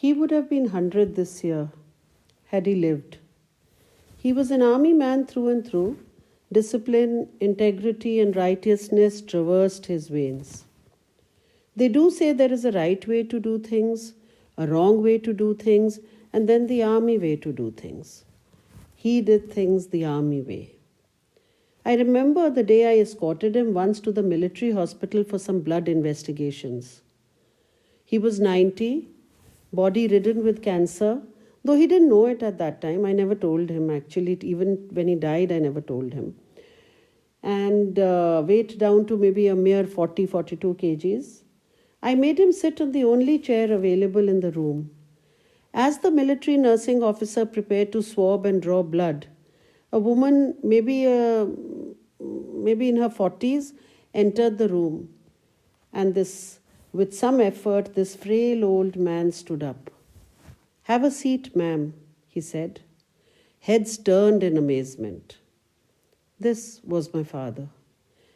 He would have been 100 this year had he lived. He was an army man through and through. Discipline, integrity, and righteousness traversed his veins. They do say there is a right way to do things, a wrong way to do things, and then the army way to do things. He did things the army way. I remember the day I escorted him once to the military hospital for some blood investigations. He was 90, body ridden with cancer, though he didn't know it at that time. I never told him actually. Even when he died, I never told him. And weight down to maybe a mere 42 kgs. I made him sit on the only chair available in the room. As the military nursing officer prepared to swab and draw blood, a woman, maybe in her 40s, entered the room. And with some effort, this frail old man stood up. "Have a seat, ma'am," he said. Heads turned in amazement. This was my father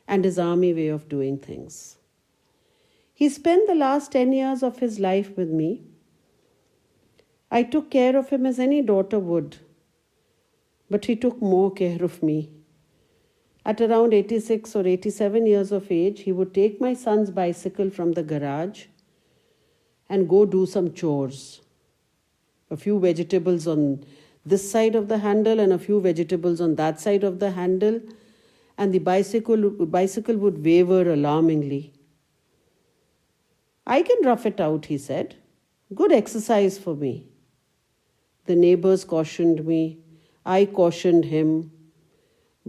and his army way of doing things. He spent the last 10 years of his life with me. I took care of him as any daughter would, but he took more care of me. At around 86 or 87 years of age, he would take my son's bicycle from the garage and go do some chores. A few vegetables on this side of the handle and a few vegetables on that side of the handle, and the bicycle would waver alarmingly. "I can rough it out," he said. "Good exercise for me." The neighbors cautioned me. I cautioned him.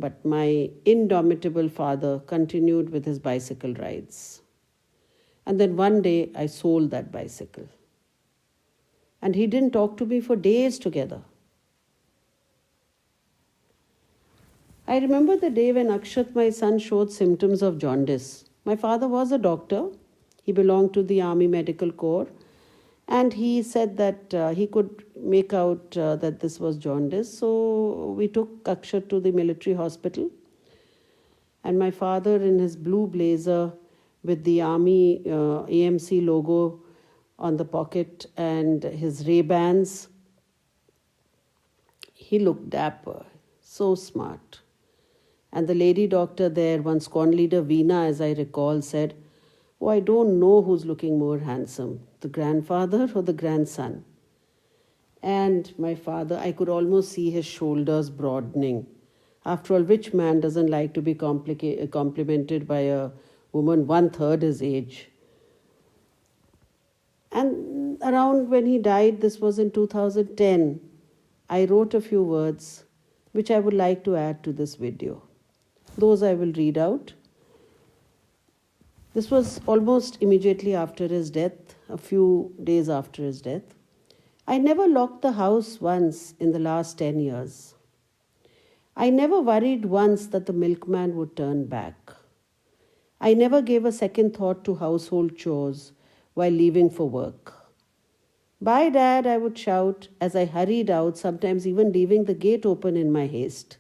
But my indomitable father continued with his bicycle rides. And then one day I sold that bicycle. And he didn't talk to me for days together. I remember the day when Akshat, my son, showed symptoms of jaundice. My father was a doctor. He belonged to the Army Medical Corps. And he said that he could make out that this was jaundice. So we took Akshat to the military hospital. And my father, in his blue blazer with the Army AMC logo on the pocket and his Ray-Bans, he looked dapper, so smart. And the lady doctor there, one squad leader, Veena, as I recall, said, "Oh, I don't know who's looking more handsome, the grandfather or the grandson." And my father, I could almost see his shoulders broadening. After all, which man doesn't like to be complimented by a woman 1/3 his age? And around when he died, this was in 2010, I wrote a few words which I would like to add to this video. Those I will read out. This was almost immediately after his death, a few days after his death. "I never locked the house once in the last 10 years. I never worried once that the milkman would turn back. I never gave a second thought to household chores while leaving for work. 'Bye, Dad,' I would shout as I hurried out, sometimes even leaving the gate open in my haste.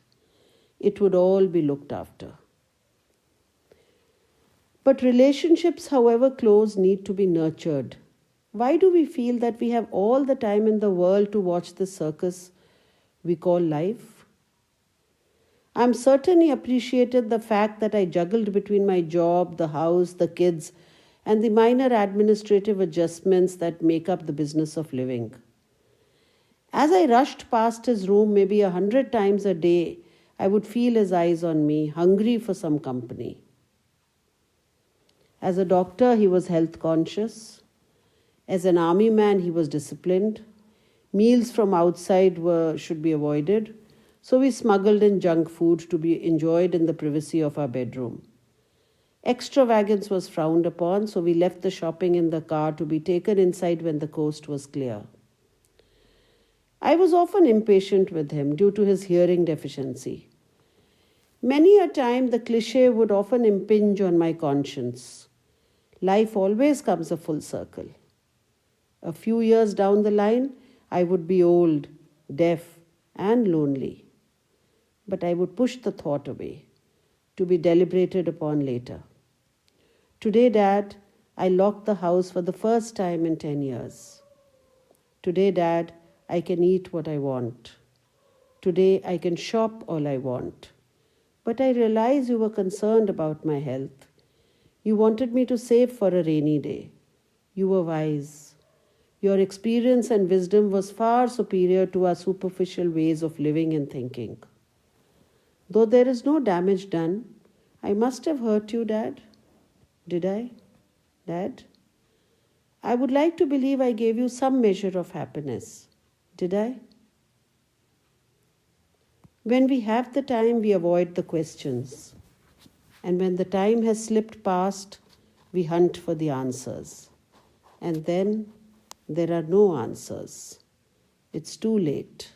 It would all be looked after." But relationships, however close, need to be nurtured. Why do we feel that we have all the time in the world to watch the circus we call life? I'm certainly appreciated the fact that I juggled between my job, the house, the kids, and the minor administrative adjustments that make up the business of living. As I rushed past his room maybe 100 times a day, I would feel his eyes on me, hungry for some company. As a doctor, he was health conscious. As an army man, he was disciplined. Meals from outside should be avoided, so we smuggled in junk food to be enjoyed in the privacy of our bedroom. Extravagance was frowned upon, so we left the shopping in the car to be taken inside when the coast was clear. I was often impatient with him due to his hearing deficiency. Many a time the cliché would often impinge on my conscience. Life always comes a full circle. A few years down the line, I would be old, deaf, and lonely. But I would push the thought away, to be deliberated upon later. Today, Dad, I locked the house for the first time in 10 years. Today, Dad, I can eat what I want. Today, I can shop all I want. But I realize you were concerned about my health. You wanted me to save for a rainy day. You were wise. Your experience and wisdom was far superior to our superficial ways of living and thinking. Though there is no damage done, I must have hurt you, Dad. Did I, Dad? I would like to believe I gave you some measure of happiness. Did I? When we have the time, we avoid the questions. And when the time has slipped past, we hunt for the answers. And then there are no answers. It's too late.